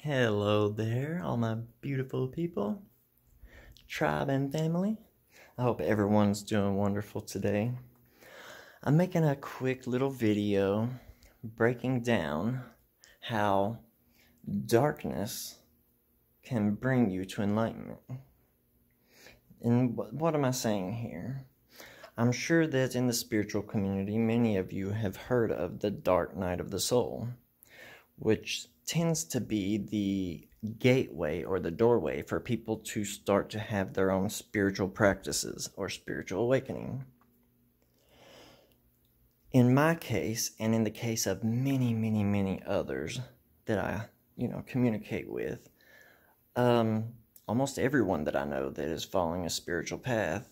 Hello there, all my beautiful people, tribe and family. I hope everyone's doing wonderful today. I'm making a quick little video breaking down how darkness can bring you to enlightenment. And what am I saying here? I'm sure that in the spiritual community, many of you have heard of the dark night of the soul, which tends to be the gateway or the doorway for people to start to have their own spiritual practices or spiritual awakening. In my case, and in the case of many others that I, communicate with, almost everyone that I know that is following a spiritual path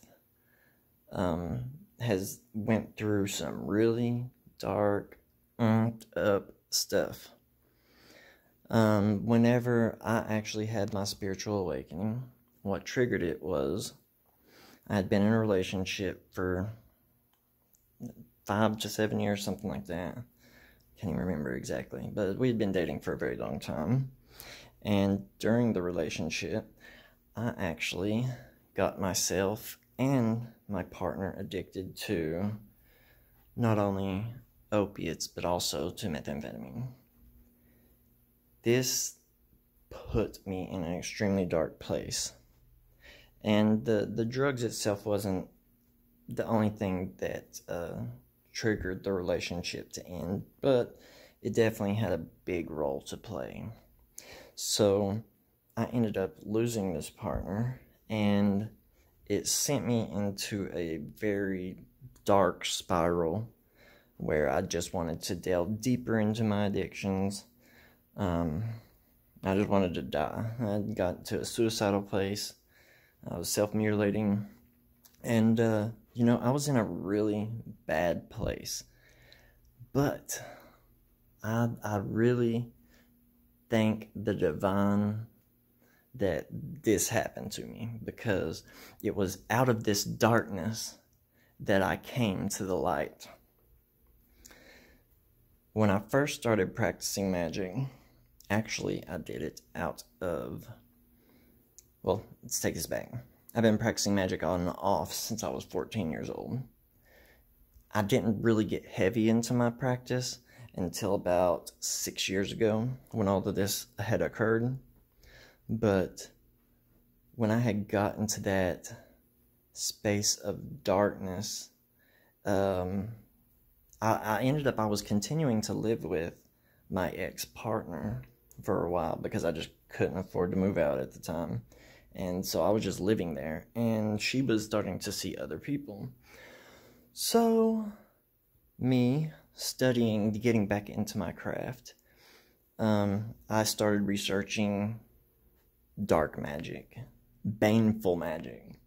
has went through some really dark, up stuff. Whenever I actually had my spiritual awakening, what triggered it was I had been in a relationship for 5 to 7 years, something like that. Can't even remember exactly, but we had been dating for a very long time. And during the relationship, I actually got myself and my partner addicted to not only opiates, but also to methamphetamine. This put me in an extremely dark place. And the drugs itself wasn't the only thing that triggered the relationship to end, but it definitely had a big role to play. So I ended up losing this partner, and it sent me into a very dark spiral where I just wanted to delve deeper into my addictions. I just wanted to die. I got to a suicidal place. I was self-mutilating. And, I was in a really bad place. But I really thank the divine that this happened to me, because it was out of this darkness that I came to the light. When I first started practicing magic, actually, I did it out of, let's take this back. I've been practicing magic on and off since I was 14 years old. I didn't really get heavy into my practice until about 6 years ago, when all of this had occurred. But when I had gotten to that space of darkness, I was continuing to live with my ex-partner for a while because I just couldn't afford to move out at the time. And so I was just living there, and she was starting to see other people. So, me studying, getting back into my craft, I started researching dark magic, baneful magic.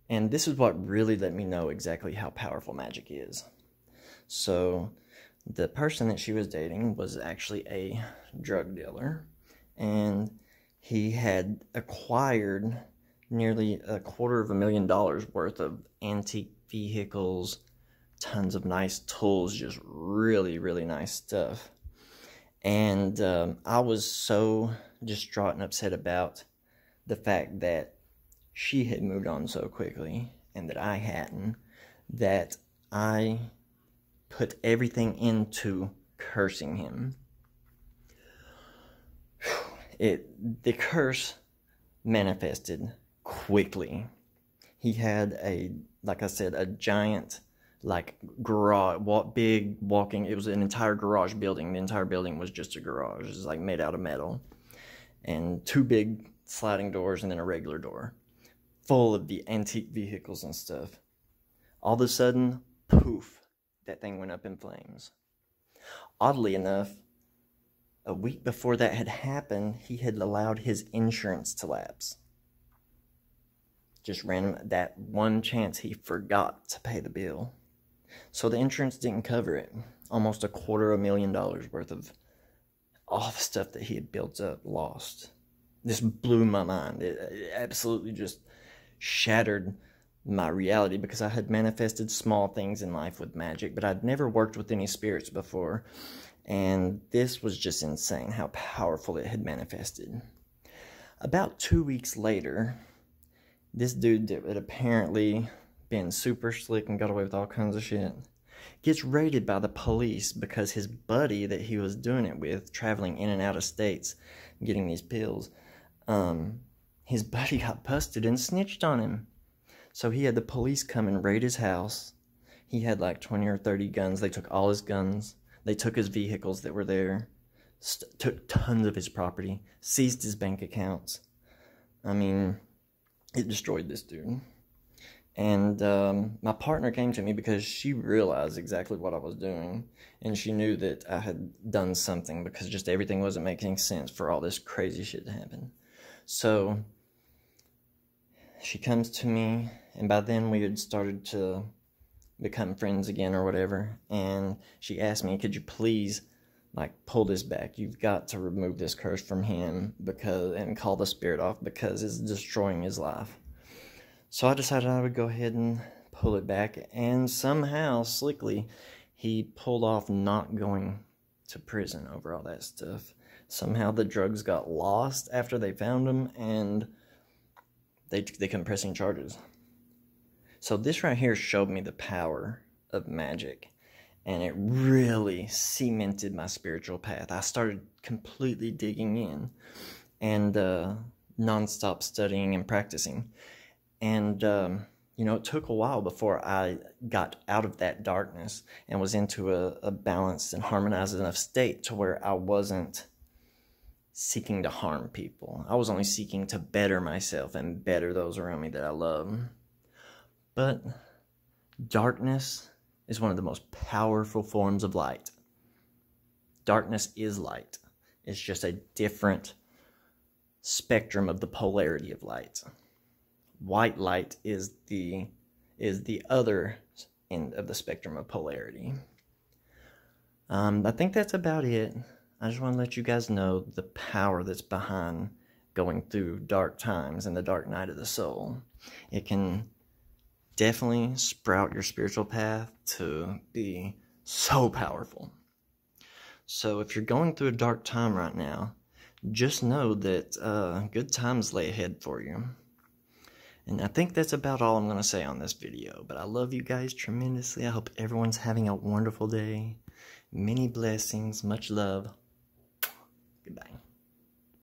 And this is what really let me know exactly how powerful magic is. So, the person that she was dating was actually a drug dealer, and he had acquired nearly $250,000 worth of antique vehicles, tons of nice tools, just really nice stuff. And I was so distraught and upset about the fact that she had moved on so quickly and that I hadn't, that I put everything into cursing him. The curse manifested quickly. He had a giant, garage, big walking, it was an entire garage building. The entire building was just a garage. It was made out of metal. And 2 big sliding doors and then a regular door, full of the antique vehicles and stuff. All of a sudden, poof, that thing went up in flames. Oddly enough, a week before that had happened, he had allowed his insurance to lapse. Just random, that one chance he forgot to pay the bill. So the insurance didn't cover it. Almost $250,000 worth of all the stuff that he had built up, lost. This blew my mind. It absolutely just shattered my reality, because I had manifested small things in life with magic, but I'd never worked with any spirits before. And this was just insane how powerful it had manifested. About 2 weeks later, this dude that had apparently been super slick and got away with all kinds of shit gets raided by the police because his buddy that he was doing it with, traveling in and out of states, getting these pills, his buddy got busted and snitched on him. So he had the police come and raid his house. He had like 20 or 30 guns. They took all his guns. They took his vehicles that were there, took tons of his property, seized his bank accounts. I mean, it destroyed this dude. And my partner came to me because she realized exactly what I was doing. And she knew that I had done something because just everything wasn't making sense for all this crazy shit to happen. So she comes to me, and by then we had started to become friends again or whatever. And she asked me, could you please pull this back? You've got to remove this curse from him and call the spirit off because it's destroying his life. So I decided I would go ahead and pull it back, and somehow, slickly, he pulled off not going to prison over all that stuff. Somehow the drugs got lost after they found him, and they couldn't press any charges. So this right here showed me the power of magic, and it really cemented my spiritual path. I started completely digging in and non-stop studying and practicing. And, it took a while before I got out of that darkness and was into a balanced and harmonized enough state to where I wasn't seeking to harm people. I was only seeking to better myself and better those around me that I love. But darkness is one of the most powerful forms of light. Darkness is light. It's just a different spectrum of the polarity of light. White light is the other end of the spectrum of polarity. I think that's about it. I just want to let you guys know the power that's behind going through dark times and the dark night of the soul. It can definitely sprout your spiritual path to be so powerful. So if you're going through a dark time right now, just know that good times lay ahead for you. And I think that's about all I'm going to say on this video. But I love you guys tremendously. I hope everyone's having a wonderful day. Many blessings. Much love. Goodbye.